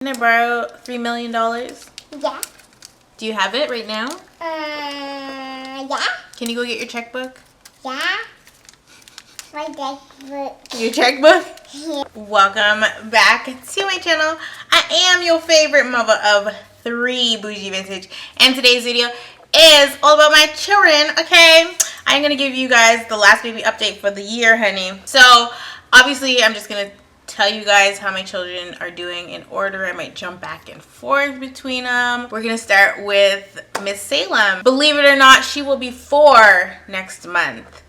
Can I borrow $3 million? Yeah. Do you have it right now? Yeah. Can you go get your checkbook? Yeah. My checkbook. Your checkbook? Yeah. Welcome back to my channel. I am your favorite mother of 3 bougie vintage, and today's video is all about my children. Okay, I'm gonna give you guys the last baby update for the year, honey. So obviously I'm just gonna tell you guys how my children are doing in order. I might jump back and forth between them. We're gonna start with Miss Salem. Believe it or not, she will be 4 next month.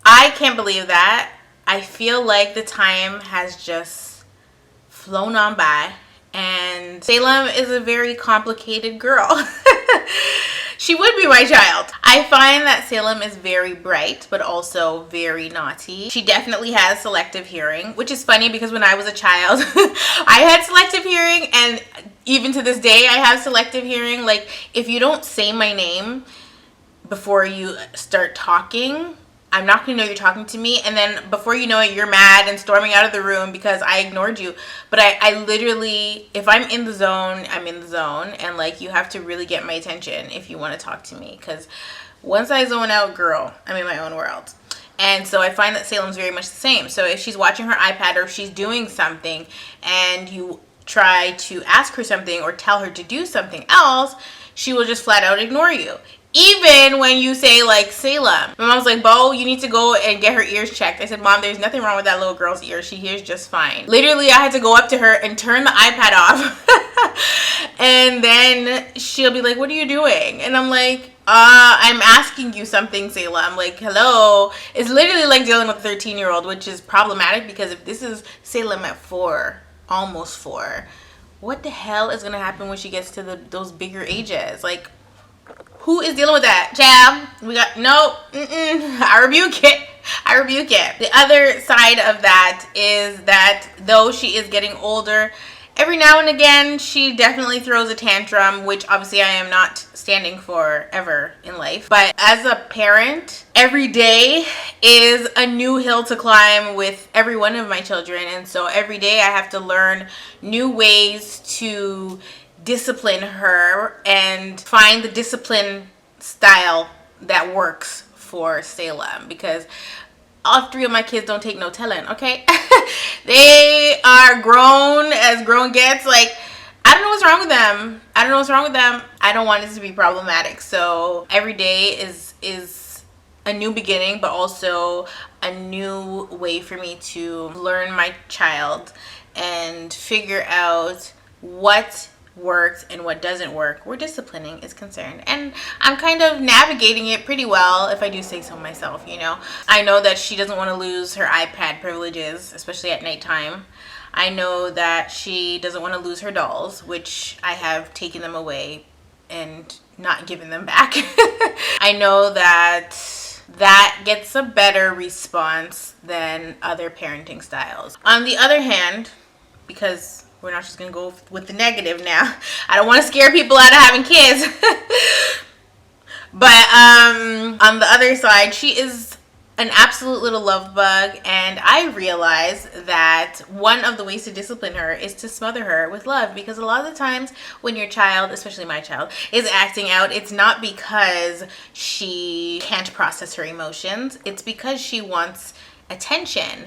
I can't believe that. I feel like the time has just flown on by, and Salem is a very complicated girl. She would be my child. I find that Salem is very bright, but also very naughty. She definitely has selective hearing, which is funny because when I was a child, I had selective hearing, and even to this day, I have selective hearing. Like, if you don't say my name before you start talking, I'm not gonna know you're talking to me, and then before you know it, you're mad and storming out of the room because I ignored you. But I literally, if I'm in the zone, I'm in the zone, and like, you have to really get my attention if you want to talk to me, because once I zone out, girl, I'm in my own world. And so I find that Salem's very much the same. So if she's watching her iPad or if she's doing something and you try to ask her something or tell her to do something else, she will just flat out ignore you. Even when you say, like, Salem. My mom's like, Bo, you need to go and get her ears checked. I said, Mom, there's nothing wrong with that little girl's ears. She hears just fine. Literally, I had to go up to her and turn the iPad off. And then she'll be like, what are you doing? And I'm like, I'm asking you something, Salem. Like, hello. It's literally like dealing with a 13-year-old, which is problematic because if this is Salem at 4, almost 4, what the hell is going to happen when she gets to those bigger ages? Like, who is dealing with that, child? We got no. I rebuke it. I rebuke it. The other side of that is that though she is getting older, every now and again she definitely throws a tantrum, which obviously I am not standing for ever in life. But as a parent, every day is a new hill to climb with every one of my children, and so every day I have to learn new ways to discipline her and find the discipline style that works for Salem, because all 3 of my kids don't take no telling, okay? They are grown as grown gets. Like, I don't know what's wrong with them. I don't know what's wrong with them. I don't want it to be problematic. So every day is a new beginning, but also a new way for me to learn my child and figure out what works and what doesn't work where disciplining is concerned. And I'm kind of navigating it pretty well, if I do say so myself, you know. I know that she doesn't want to lose her iPad privileges, especially at nighttime. I know that she doesn't want to lose her dolls, which I have taken them away and not given them back. I know that that gets a better response than other parenting styles. On the other hand, because we're not just going to go with the negative now. I don't want to scare people out of having kids. But on the other side, she is an absolute little love bug. And I realize that one of the ways to discipline her is to smother her with love. Because a lot of the times when your child, especially my child, is acting out, it's not because she can't process her emotions. It's because she wants attention.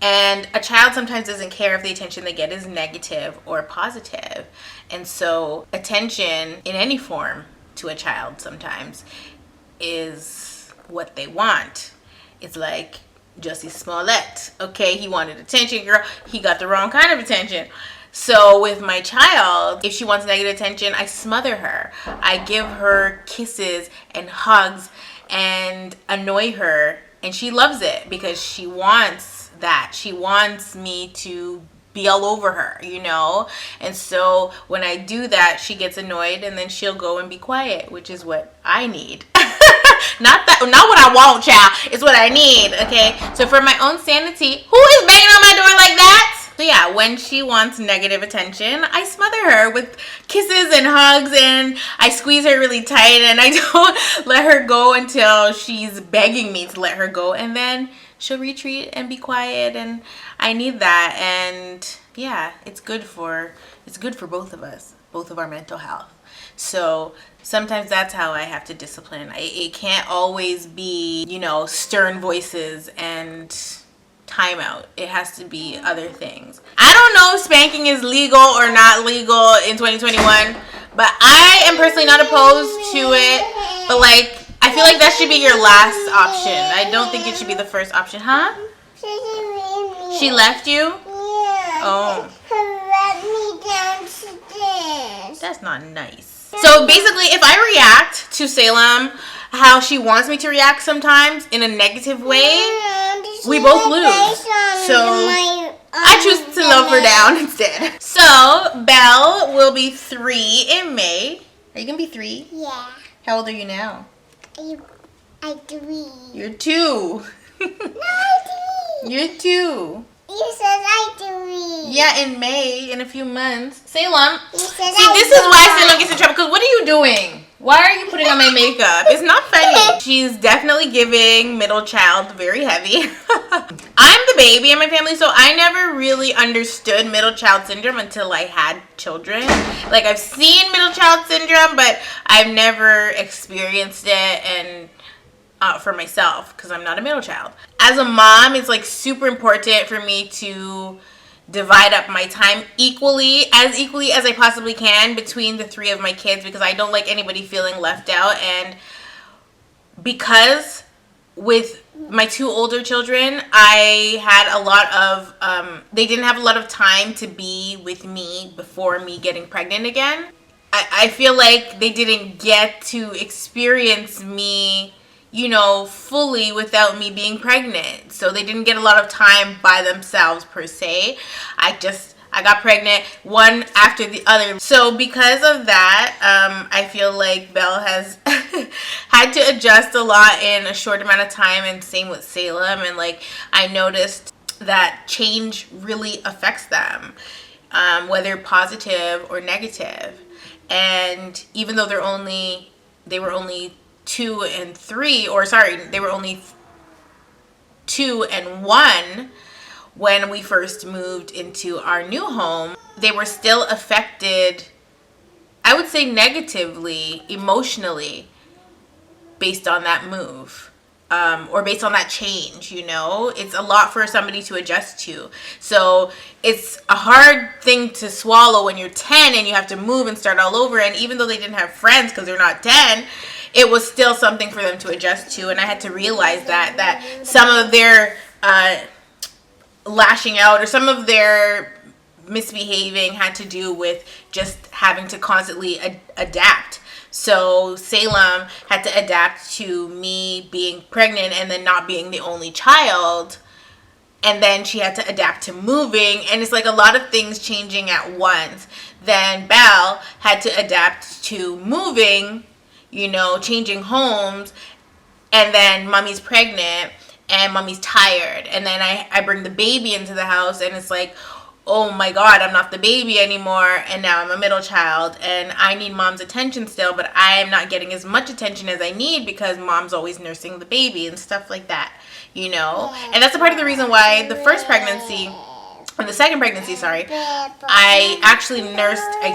And a child sometimes doesn't care if the attention they get is negative or positive. And so attention in any form to a child sometimes is what they want. It's like Jussie Smollett. Okay, he wanted attention, girl. He got the wrong kind of attention. So with my child, if she wants negative attention, I smother her. I give her kisses and hugs and annoy her. And she loves it because she wants that. She wants me to be all over her, you know? And so when I do that, she gets annoyed and then she'll go and be quiet, which is what I need. Not what I want, child. It's what I need, okay? So for my own sanity, who is banging on my door like that? So yeah, when she wants negative attention, I smother her with kisses and hugs, and I squeeze her really tight, and I don't let her go until she's begging me to let her go, and then she'll retreat and be quiet, and I need that. And yeah, it's good for it's good for both of us, both of our mental health. So sometimes that's how I have to discipline. It can't always be, stern voices and timeout. It has to be other things. I don't know if spanking is legal or not legal in 2021, but I am personally not opposed to it. But I feel like that should be your last option. I don't think it should be the first option, huh? She left you? Yeah. Oh. Let me downstairs. That's not nice. So basically, if I react to Salem how she wants me to react sometimes in a negative way, we both lose. So I choose to love her down instead. So Belle will be 3 in May. Are you going to be 3? Yeah. How old are you now? I 3. You're 2. No, I 3. You're 2. You said I 3. Yeah, in May, in a few months. Salem. See, this is why Salem gets in trouble. Because what are you doing? Why are you putting on my makeup? It's not funny. She's definitely giving middle child very heavy. I'm the baby in my family, so I never really understood middle child syndrome until I had children. I've seen middle child syndrome, but I've never experienced it and for myself because I'm not a middle child. As a mom, it's super important for me to divide up my time equally as I possibly can between the 3 of my kids, because I don't like anybody feeling left out. And because with my 2 older children, I had a lot of they didn't have a lot of time to be with me before me getting pregnant again. I feel like they didn't get to experience me fully without me being pregnant. So they didn't get a lot of time by themselves per se. I got pregnant one after the other. So because of that, I feel like Belle has had to adjust a lot in a short amount of time, and same with Salem. And I noticed that change really affects them, whether positive or negative. And even though they were only 2 and 3, or sorry, they were only 2 and 1 when we first moved into our new home, they were still affected, I would say negatively, emotionally, based on that move, or based on that change. It's a lot for somebody to adjust to. So it's a hard thing to swallow when you're 10 and you have to move and start all over. And even though they didn't have friends because they're not 10, it was still something for them to adjust to. And I had to realize that some of their lashing out or some of their misbehaving had to do with just having to constantly adapt. So Salem had to adapt to me being pregnant and then not being the only child. And then she had to adapt to moving. And it's a lot of things changing at once. Then Belle had to adapt to moving, changing homes, and then mommy's pregnant and mommy's tired, and then I bring the baby into the house, and it's oh my god, I'm not the baby anymore, and now I'm a middle child, and I need mom's attention still, but I'm not getting as much attention as I need because mom's always nursing the baby and stuff like that, and that's a part of the reason why the second pregnancy, I actually nursed, I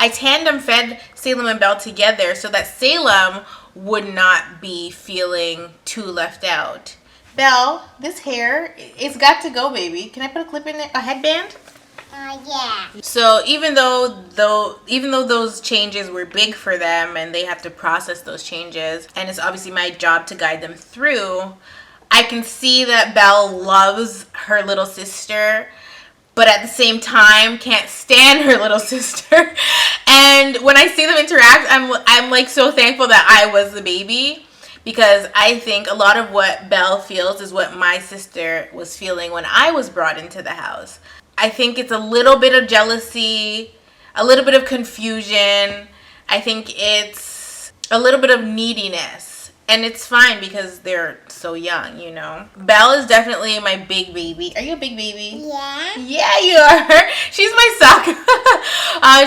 tandem fed Salem and Belle together so that Salem would not be feeling too left out. Belle, this hair, it's got to go, baby. Can I put a clip in there? A headband? Yeah. So even though those changes were big for them and they have to process those changes, and it's obviously my job to guide them through, I can see that Belle loves her little sister, but at the same time can't stand her little sister. And when I see them interact, I'm so thankful that I was the baby, because I think a lot of what Belle feels is what my sister was feeling when I was brought into the house. I think it's a little bit of jealousy, a little bit of confusion. I think it's a little bit of neediness. And it's fine because they're so young, Belle is definitely my big baby. Are you a big baby? Yeah. Yeah, you are. She's my suck.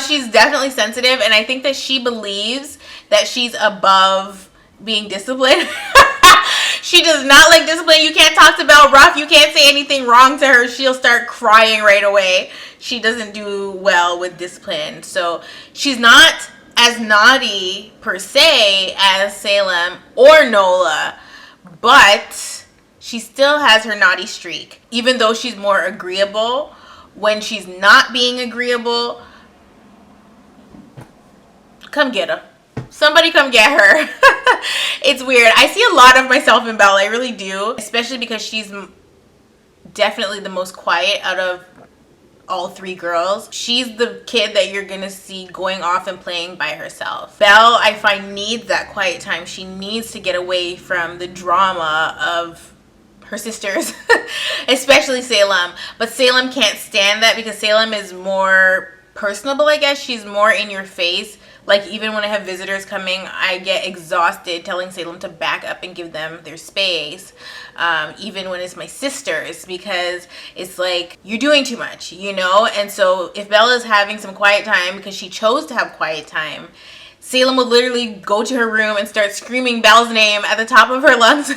She's definitely sensitive, and I think that she believes that she's above being disciplined. She does not like discipline. You can't talk to Belle rough. You can't say anything wrong to her. She'll start crying right away. She doesn't do well with discipline. So she's not as naughty per se as Salem or Nola, but she still has her naughty streak. Even though she's more agreeable, when she's not being agreeable, come get her. Somebody come get her. It's weird. I see a lot of myself in Belle. I really do. Especially because she's definitely the most quiet out of all three girls. She's the kid that you're gonna see going off and playing by herself. Belle, I find, needs that quiet time. She needs to get away from the drama of her sisters, especially Salem. But Salem can't stand that because Salem is more personable, I guess. She's more in your face. Like, even when I have visitors coming, I get exhausted telling Salem to back up and give them their space. Even when it's my sisters, because it's like, you're doing too much, you know? And so if Bella's having some quiet time because she chose to have quiet time, Salem will literally go to her room and start screaming Belle's name at the top of her lungs.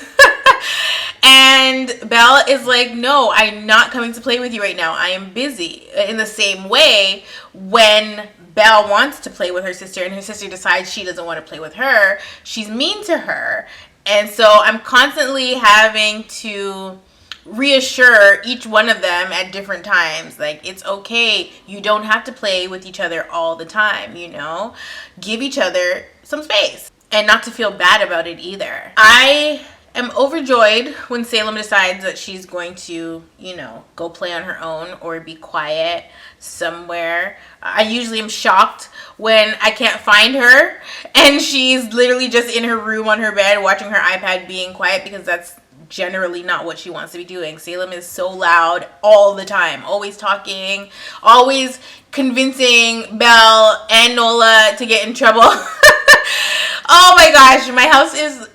And Belle is like, no, I'm not coming to play with you right now. I am busy. In the same way, when Belle wants to play with her sister and her sister decides she doesn't want to play with her, she's mean to her. And so I'm constantly having to reassure each one of them at different times. Like, it's okay. You don't have to play with each other all the time, you know? Give each other some space. And not to feel bad about it either. I am overjoyed when Salem decides that she's going to, you know, go play on her own or be quiet somewhere. I usually am shocked when I can't find her and she's literally just in her room on her bed watching her iPad being quiet, because that's generally not what she wants to be doing. Salem is so loud all the time, always talking, always convincing Belle and Nola to get in trouble. Oh my gosh, my house is,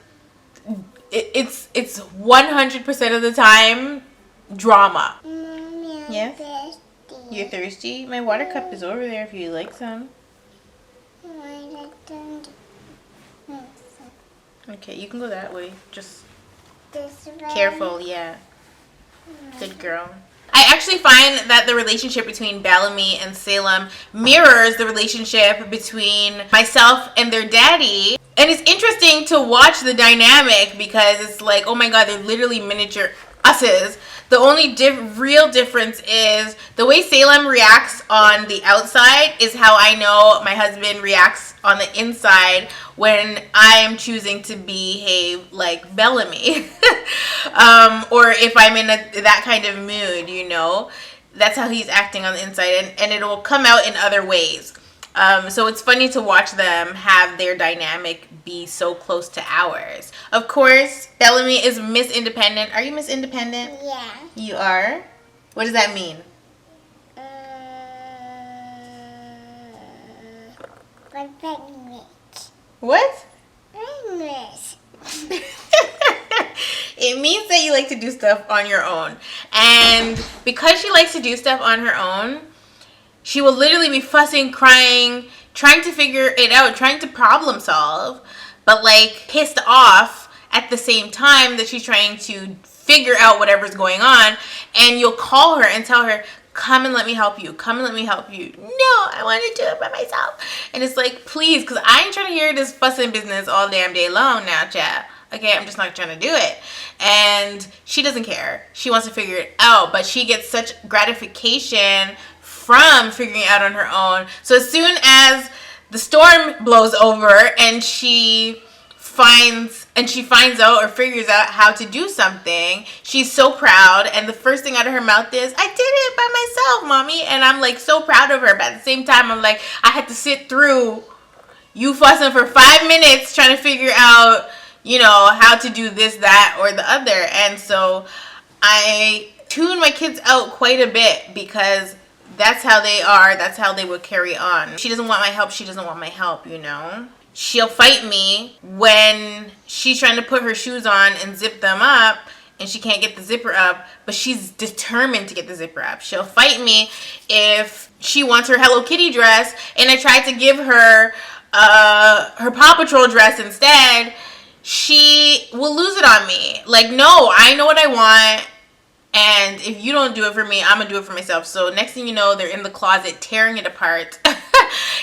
it's 100% of the time drama. Yes? Thirsty. You're thirsty? My water cup is over there if you'd like some. Okay, you can go that way. Just careful, yeah. Good girl. I actually find that the relationship between Bellamy and Salem mirrors the relationship between myself and their daddy. And it's interesting to watch the dynamic because it's like, oh my god, they're literally miniature us's. The only real difference is the way Salem reacts on the outside is how I know my husband reacts on the inside when I am choosing to behave like Bellamy. Or if I'm in that kind of mood, you know. That's how he's acting on the inside, and it will come out in other ways. So it's funny to watch them have their dynamic be so close to ours. Of course, Bellamy is Miss Independent. Are you Miss Independent? Yeah. You are? What does that mean? What? English. It means that you like to do stuff on your own. And because she likes to do stuff on her own, she will literally be fussing, crying, trying to figure it out, trying to problem solve, but like pissed off at the same time that she's trying to figure out whatever's going on. And you'll call her and tell her, come and let me help you. Come and let me help you. No, I want to do it by myself. And it's like, please, because I ain't trying to hear this fussing business all damn day long now, chat. Okay, I'm just not trying to do it. And she doesn't care. She wants to figure it out, but she gets such gratification from figuring it out on her own. So as soon as the storm blows over and she finds out or figures out how to do something, she's so proud, and the first thing out of her mouth is, I did it by myself, mommy. And I'm like so proud of her, but at the same time I'm like, I had to sit through you fussing for 5 minutes trying to figure out, you know, how to do this, that, or the other. And so I tune my kids out quite a bit because that's how they are. That's how they would carry on. She doesn't want my help. She doesn't want my help, you know. She'll fight me when she's trying to put her shoes on and zip them up and she can't get the zipper up, but she's determined to get the zipper up. She'll fight me if she wants her Hello Kitty dress and I try to give her her Paw Patrol dress instead. she will lose it on me. Like, no, I know what I want. And if you don't do it for me, I'm going to do it for myself. So next thing you know, they're in the closet tearing it apart.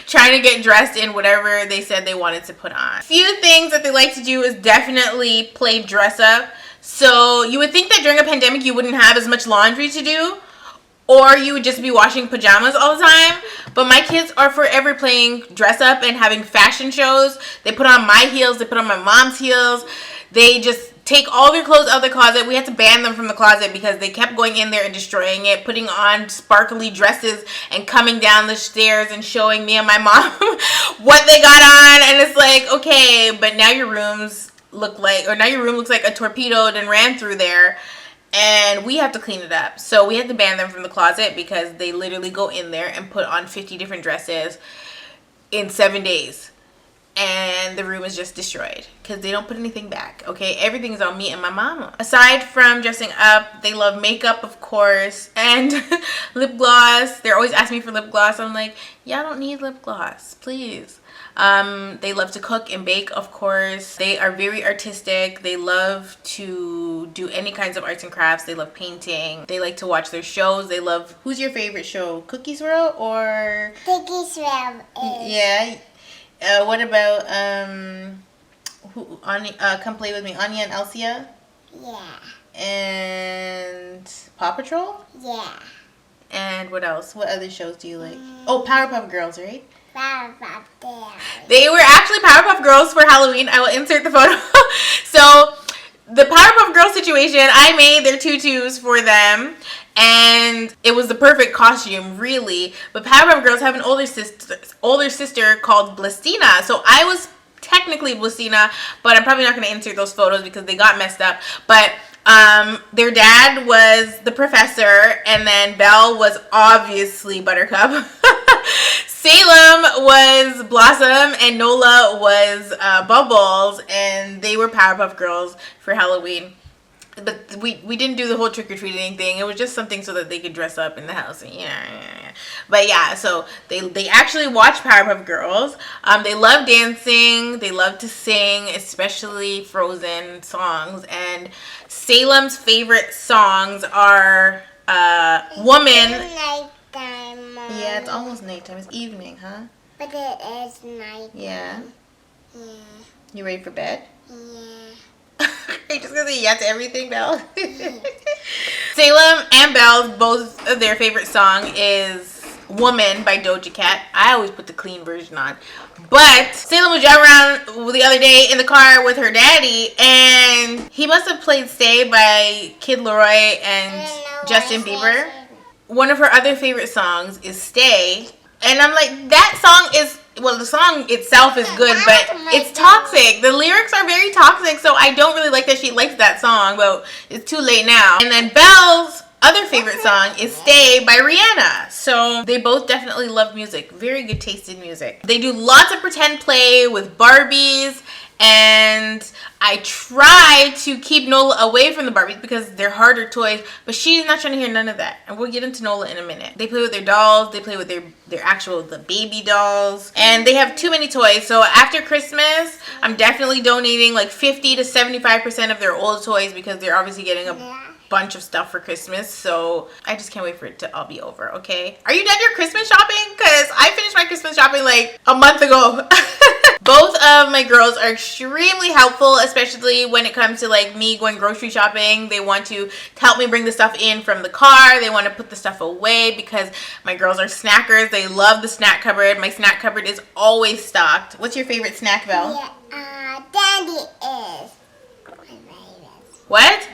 Trying to get dressed in whatever they said they wanted to put on. A few things that they like to do is definitely play dress up. So you would think that during a pandemic you wouldn't have as much laundry to do. Or you would just be washing pajamas all the time. But my kids are forever playing dress up and having fashion shows. They put on my heels. They put on my mom's heels. They just take all their clothes out of the closet. We had to ban them from the closet because they kept going in there and destroying it, putting on sparkly dresses and coming down the stairs and showing me and my mom what they got on. And it's like, okay, but now your rooms look like, or now your room looks like a torpedoed and ran through there. And we have to clean it up. So we had to ban them from the closet because they literally go in there and put on 50 different dresses in 7 days. And the room is just destroyed because they don't put anything back. Okay, everything's on me and my mama. Aside from dressing up, they love makeup, of course, and lip gloss. They're always asking me for lip gloss. I'm like, yeah, I don't need lip gloss, please. They love to cook and bake, of course. They are very artistic. They love to do any kinds of arts and crafts. They love painting. They like to watch their shows. They love, who's your favorite show? Cookie Swirl or? Cookie Swirl is. Yeah. What about Come Play With Me, Anya and Elsia? Yeah. And Paw Patrol? Yeah. And what else? What other shows do you like? Oh, Powerpuff Girls, right? Powerpuff Girls. They were actually Powerpuff Girls for Halloween. I will insert the photo. So, the Powerpuff Girls situation, I made their tutus for them. And it was the perfect costume, really. But Powerpuff Girls have an older sister called Blastina. So I was technically Blastina, but I'm probably not going to insert those photos because they got messed up. But their dad was the professor, and then Belle was obviously Buttercup. Salem was Blossom, and Nola was Bubbles, and they were Powerpuff Girls for Halloween. But we didn't do the whole trick-or-treating thing. It was just something so that they could dress up in the house. But yeah, so they actually watch Powerpuff Girls. They love dancing. They love to sing, especially Frozen songs. And Salem's favorite songs are Woman. Nighttime, Mom. Yeah, it's almost nighttime. It's evening, huh? But it is nighttime. Yeah. Yeah. You ready for bed? Yeah. Are you just gonna say yeah to everything, Belle? Salem and Belle, both of their favorite song is Woman by Doja Cat. I always put the clean version on. But Salem was driving around the other day in the car with her daddy, and he must have played Stay by Kid Laroi and Justin Bieber. One of her other favorite songs is Stay. And I'm like, that song is, well, the song itself is good, but it's toxic. The lyrics are very toxic, so I don't really like that she likes that song, but it's too late now. And then Belle's other favorite song is Stay by Rihanna. So they both definitely love music. Very good taste in music. They do lots of pretend play with Barbies, and I try to keep Nola away from the Barbies because they're harder toys, but she's not trying to hear none of that. And we'll get into Nola in a minute. They play with their dolls. They play with their the baby dolls. And they have too many toys. So after Christmas, I'm definitely donating like 50 to 75% of their old toys because they're obviously getting a bunch of stuff for Christmas. So I just can't wait for it to all be over, okay? Are you done your Christmas shopping? Because I finished my Christmas shopping like a month ago. Both of my girls are extremely helpful, especially when it comes to like me going grocery shopping. They want to help me bring the stuff in from the car. They want to put the stuff away because my girls are snackers. They love the snack cupboard. My snack cupboard is always stocked. What's your favorite snack, Belle? Yeah, Daddy is my favorite. What?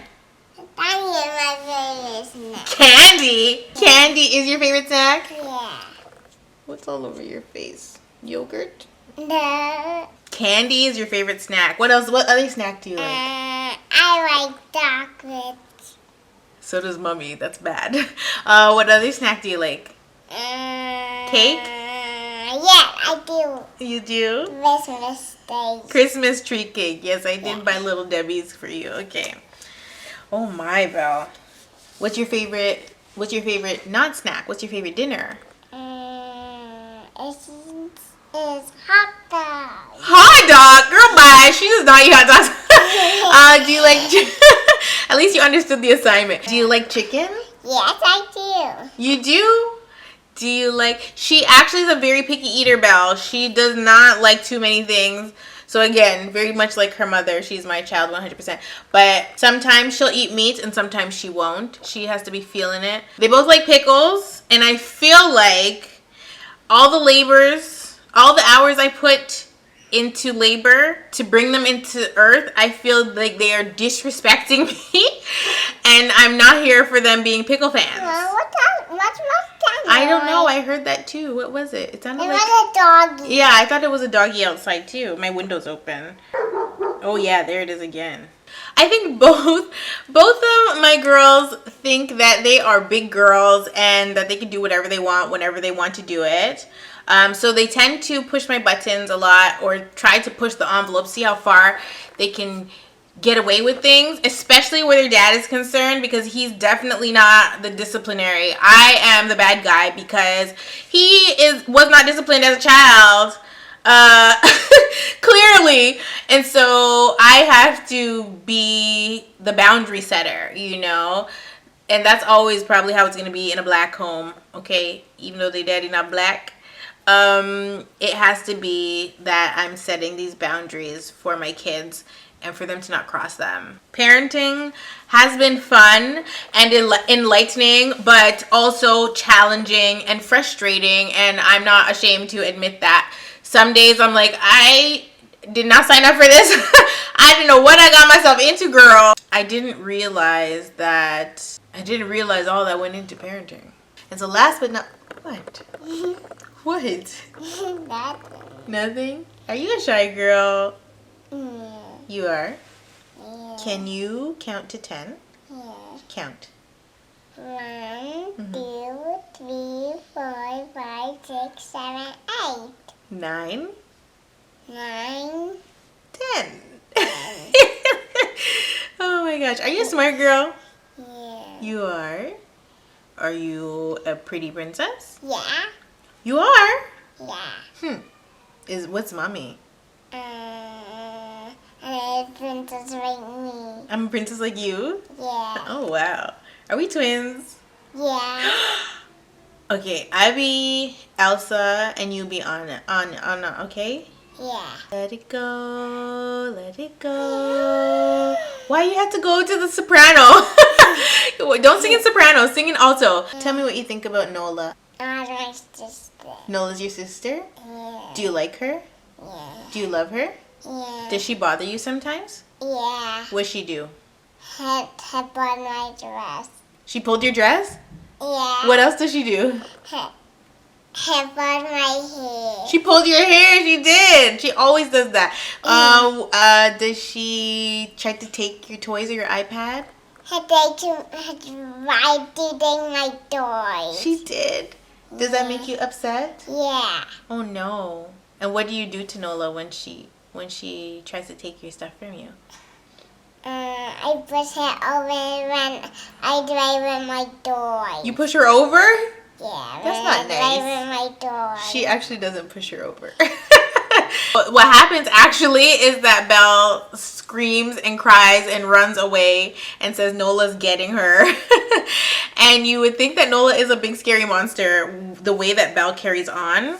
Daddy is my favorite snack. Candy? Candy is your favorite snack? Yeah. What's all over your face? Yogurt? No. Candy is your favorite snack. What else? What other snack do you like? I like chocolate. So does Mommy. That's bad. What other snack do you like? Cake? Yeah, I do. You do? Christmas Day. Christmas tree cake. Yes, I did buy Little Debbie's for you. Okay. Oh my, Belle. What's your favorite not snack? What's your favorite dinner? It's hot dog. Hot dog? Girl, bye. She does not eat hot dogs. Do you like? At least you understood the assignment. Do you like chicken? Yes, I do. You do? Do you like? She actually is a very picky eater, Belle. She does not like too many things. So again, very much like her mother, she's my child 100%. But sometimes she'll eat meat and sometimes she won't. She has to be feeling it. They both like pickles, and I feel like all the hours I put into labor to bring them into earth, I feel like they are disrespecting me, and I'm not here for them being pickle fans. What's that? I don't know. I heard that too. What was it? It sounded like was a doggy. yeah, I thought it was a doggy outside too. My window's open. Oh yeah, there it is again. I think both of my girls think that they are big girls and that they can do whatever they want whenever they want to do it. So they tend to push my buttons a lot or try to push the envelope, see how far they can get away with things, especially where their dad is concerned, because he's definitely not the disciplinary. I am the bad guy because he was not disciplined as a child, clearly, and so I have to be the boundary setter, and that's always probably how it's going to be in a black home, okay, even though their daddy not black. It has to be that I'm setting these boundaries for my kids and for them to not cross them. Parenting has been fun and enlightening, but also challenging and frustrating, and I'm not ashamed to admit that. Some days I'm like, I did not sign up for this. I didn't know what I got myself into, girl. I didn't realize all that went into parenting. And so last but not... What? What? Nothing? Are you a shy girl? You are? Yeah. Can you count to 10? Yeah. Count. 1, 2, 3, 4, 5, 6, 7, 8. 9, 9. 10. Oh my gosh. Are you a smart girl? Yeah. You are? Are you a pretty princess? Yeah. You are? Yeah. What's mommy? I'm a princess like me. I'm a princess like you? Yeah. Oh wow. Are we twins? Yeah. Okay, I be Elsa and you be Anna, okay? Yeah. Let it go, let it go. Why you have to go to the soprano? Don't sing in soprano, sing in alto. Tell me what you think about Nola. My sister. Nola's your sister? Yeah. Do you like her? Yeah. Do you love her? Yeah. Does she bother you sometimes? Yeah. What's she do? Help on my dress. She pulled your dress? Yeah. What else does she do? Help on my hair. She pulled your hair. She did. She always does that. Does she try to take your toys or your iPad? Why did my toys? She did. Does that make you upset? Yeah. Oh no. And what do you do to Nola when she tries to take your stuff from you? I push her over when I drive with my toys. You push her over? Yeah. That's not nice. I drive with my toys. She actually doesn't push her over. What happens actually is that Belle screams and cries and runs away and says Nola's getting her. And you would think that Nola is a big scary monster the way that Belle carries on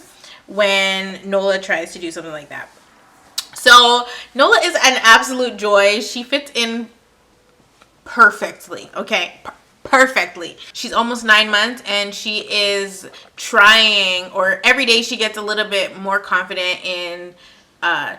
when Nola tries to do something like that. So Nola is an absolute joy. She fits in perfectly, okay? Perfectly. She's almost 9 months and she is trying, or every day she gets a little bit more confident in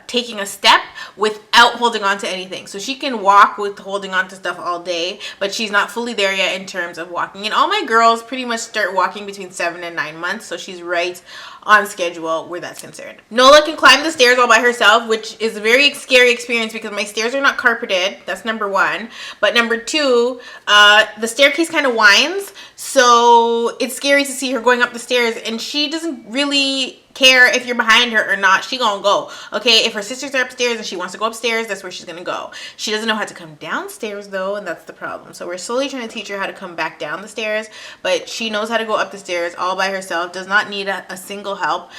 taking a step without holding on to anything. So she can walk with holding on to stuff all day, but she's not fully there yet in terms of walking. And all my girls pretty much start walking between 7 and 9 months, so she's right on schedule where that's concerned. Nola can climb the stairs all by herself, which is a very scary experience because my stairs are not carpeted. That's number one. But number two, the staircase kind of winds, so it's scary to see her going up the stairs, and she doesn't really care if you're behind her or not. She gonna go, okay? If her sisters are upstairs and she wants to go upstairs, that's where she's gonna go. She doesn't know how to come downstairs though, and that's the problem. So we're slowly trying to teach her how to come back down the stairs, but she knows how to go up the stairs all by herself, does not need a single help.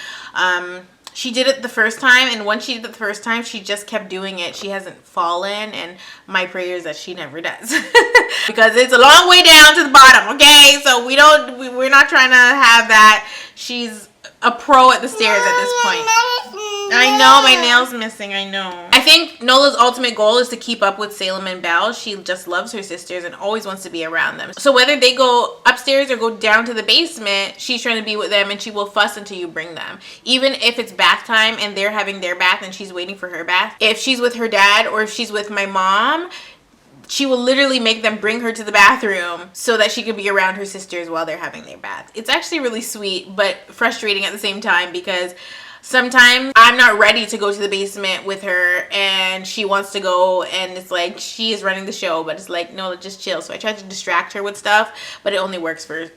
she did it the first time, and once she did it the first time, she just kept doing it. She hasn't fallen, and my prayer is that she never does. Because it's a long way down to the bottom, okay? So we're not trying to have that. She's a pro at the stairs at this point. I know, my nail's missing, I know. I think Nola's ultimate goal is to keep up with Salem and Belle. She just loves her sisters and always wants to be around them. So whether they go upstairs or go down to the basement, she's trying to be with them, and she will fuss until you bring them. Even if it's bath time and they're having their bath and she's waiting for her bath. If she's with her dad or if she's with my mom, she will literally make them bring her to the bathroom so that she could be around her sisters while they're having their bath. It's actually really sweet, but frustrating at the same time, because sometimes I'm not ready to go to the basement with her and she wants to go, and it's like she is running the show, but it's like, no, just chill. So I try to distract her with stuff, but it only works for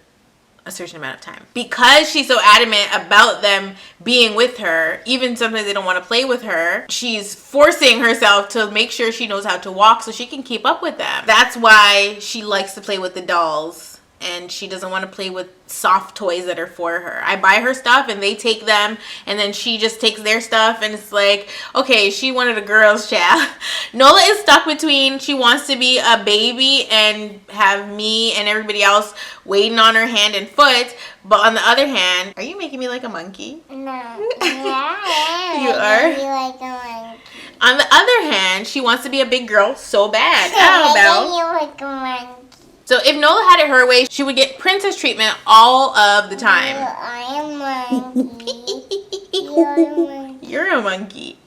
a certain amount of time. Because she's so adamant about them being with her, even sometimes they don't want to play with her, she's forcing herself to make sure she knows how to walk so she can keep up with them. That's why she likes to play with the dolls, and she doesn't want to play with soft toys that are for her. I buy her stuff and they take them, and then she just takes their stuff, and it's like, okay, she wanted a girl's child. Nola is stuck between she wants to be a baby and have me and everybody else waiting on her hand and foot, but on the other hand, are you making me like a monkey? No. Yeah. You are? You like a monkey. On the other hand, she wants to be a big girl so bad. Oh, Belle. You like a monkey. So if Nola had it her way, she would get princess treatment all of the time. I am a monkey. You're a monkey. You're a monkey.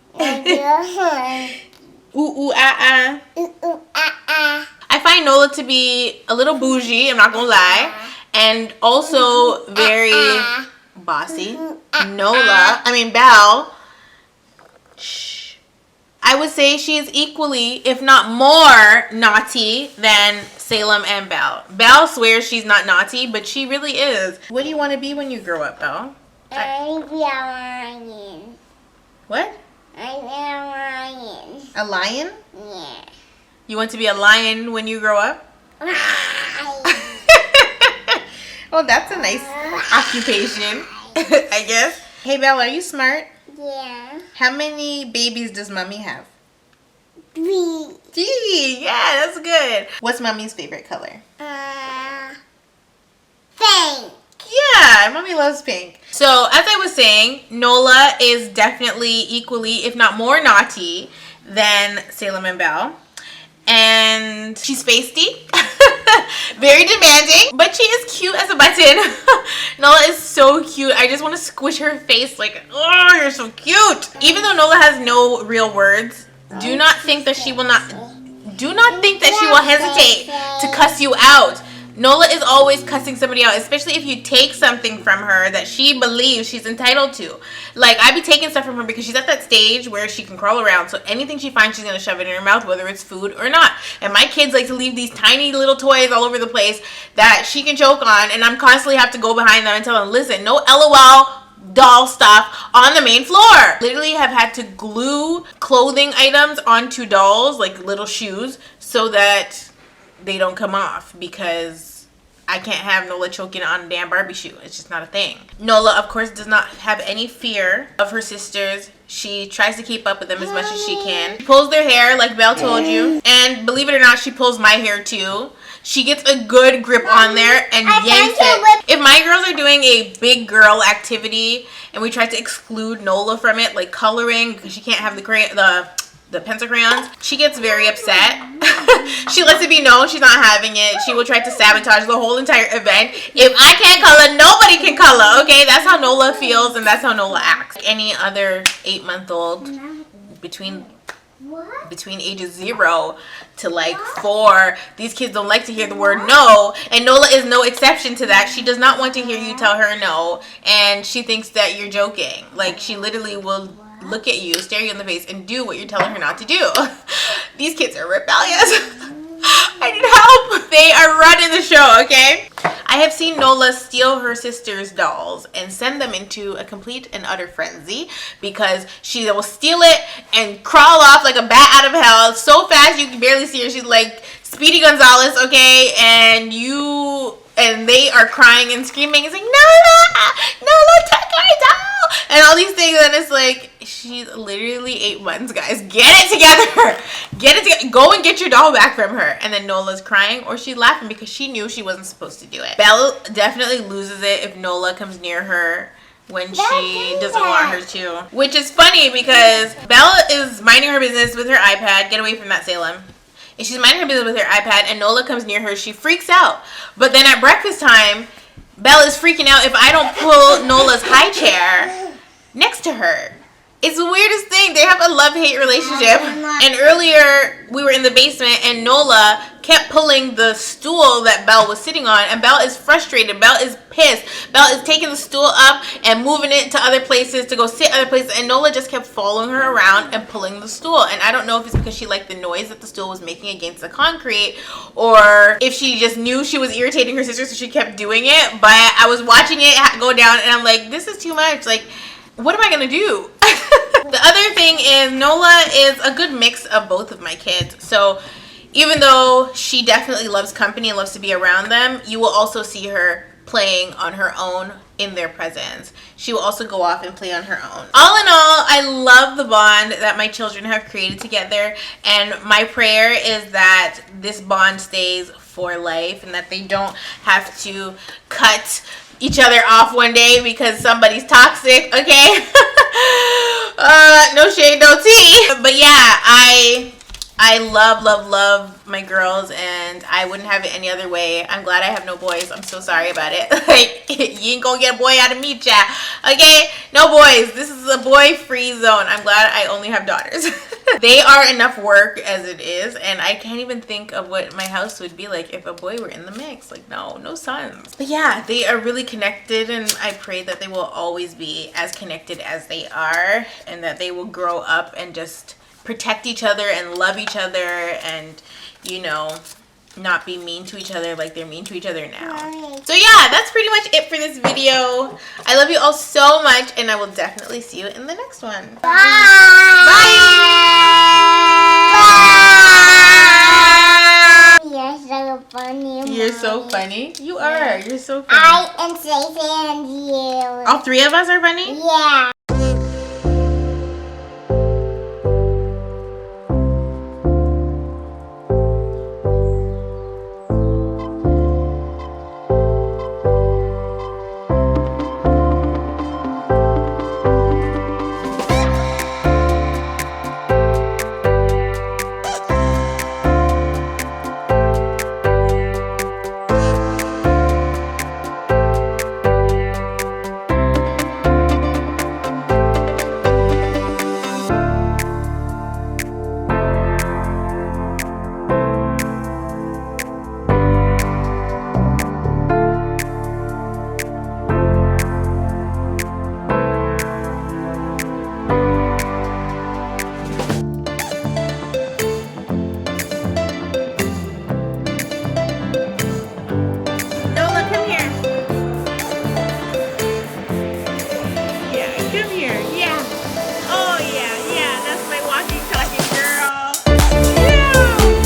Ooh, ooh, ah, ah. Ooh, ooh, ah, ah. I find Nola to be a little bougie, I'm not gonna lie, and also very bossy. Belle, shh. I would say she is equally, if not more, naughty than Salem and Belle. Belle swears she's not naughty, but she really is. What do you want to be when you grow up, Belle? I want to be a lion. What? I want A lion? a lion. Yeah. You want to be a lion when you grow up? Well, that's a nice occupation, I guess. Hey, Belle, are you smart? Yeah. How many babies does Mommy have? 3. 3. Yeah, that's good. What's Mommy's favorite color? Pink. Yeah, Mommy loves pink. So, as I was saying, Nola is definitely equally, if not more naughty than Salem and Belle. And she's feisty, very demanding, but she is cute as a button. Nola is so cute. I just want to squish her face like, oh, you're so cute. Even though Nola has no real words, do not think that she will hesitate to cuss you out. Nola is always cussing somebody out, especially if you take something from her that she believes she's entitled to. Like, I be taking stuff from her because she's at that stage where she can crawl around, so anything she finds, she's going to shove it in her mouth, whether it's food or not. And my kids like to leave these tiny little toys all over the place that she can choke on, and I'm constantly have to go behind them and tell them, listen, no LOL doll stuff on the main floor. Literally have had to glue clothing items onto dolls, like little shoes, so that they don't come off, because I can't have Nola choking on a damn Barbie shoe. It's just not a thing. Nola, of course, does not have any fear of her sisters. She tries to keep up with them as much as she can. She pulls their hair, like Belle told you. And believe it or not, she pulls my hair too. She gets a good grip on there and yanks it. If my girls are doing a big girl activity and we try to exclude Nola from it, like coloring, because she can't have the pencil crayons, she gets very upset. She lets it be known she's not having it. She will try to sabotage the whole entire event. If I can't color, nobody can color, okay? That's how Nola feels, and that's how Nola acts. Any other 8-month-old between ages 0 to like 4, these kids don't like to hear the word no, and Nola is no exception to that. She does not want to hear you tell her no, and she thinks that you're joking. Like, she literally will look at you, stare you in the face, and do what you're telling her not to do. These kids are rebellious. I need help. They are running the show, okay? I have seen Nola steal her sister's dolls and send them into a complete and utter frenzy, because she will steal it and crawl off like a bat out of hell so fast you can barely see her. She's like Speedy Gonzalez, okay? And they are crying and screaming and saying, Nola, take our doll. and all these things, and it's like, she's literally 8 months, guys. Get it together. Get it together. Go and get your doll back from her. And then Nola's crying, or she's laughing because she knew she wasn't supposed to do it. Belle definitely loses it if Nola comes near her when she doesn't want her to. Which is funny because Belle is minding her business with her iPad. Get away from that, Salem. And she's minding her business with her iPad, and Nola comes near her. She freaks out. But then at breakfast time, Belle is freaking out if I don't pull Nola's high chair next to her. It's the weirdest thing. They have a love-hate relationship. And earlier, we were in the basement, and Nola kept pulling the stool that Belle was sitting on. And Belle is frustrated. Belle is pissed. Belle is taking the stool up and moving it to other places to go sit other places. And Nola just kept following her around and pulling the stool. And I don't know if it's because she liked the noise that the stool was making against the concrete, or if she just knew she was irritating her sister, so she kept doing it. But I was watching it go down, and I'm like, this is too much. Like, what am I gonna do? The other thing is Nola is a good mix of both of my kids. So even though she definitely loves company and loves to be around them, you will also see her playing on her own in their presence. She will also go off and play on her own. All in all, I love the bond that my children have created together, and my prayer is that this bond stays for life and that they don't have to cut each other off one day because somebody's toxic, okay? No shade, no tea. But yeah, I love my girls, and I wouldn't have it any other way. I'm glad I have no boys. I'm so sorry about it. Like, you ain't gonna get a boy out of me, chat. Okay? No boys. This is a boy-free zone. I'm glad I only have daughters. They are enough work as it is, and I can't even think of what my house would be like if a boy were in the mix. Like, no sons. But yeah, they are really connected, and I pray that they will always be as connected as they are, and that they will grow up and just protect each other and love each other, and, you know, not be mean to each other like they're mean to each other now. So yeah, that's pretty much it for this video. I love you all so much, and I will definitely see you in the next one. Bye. Bye. You're so funny. You're so funny. You are. You're so funny. I and Stacey and you. All three of us are funny? Yeah.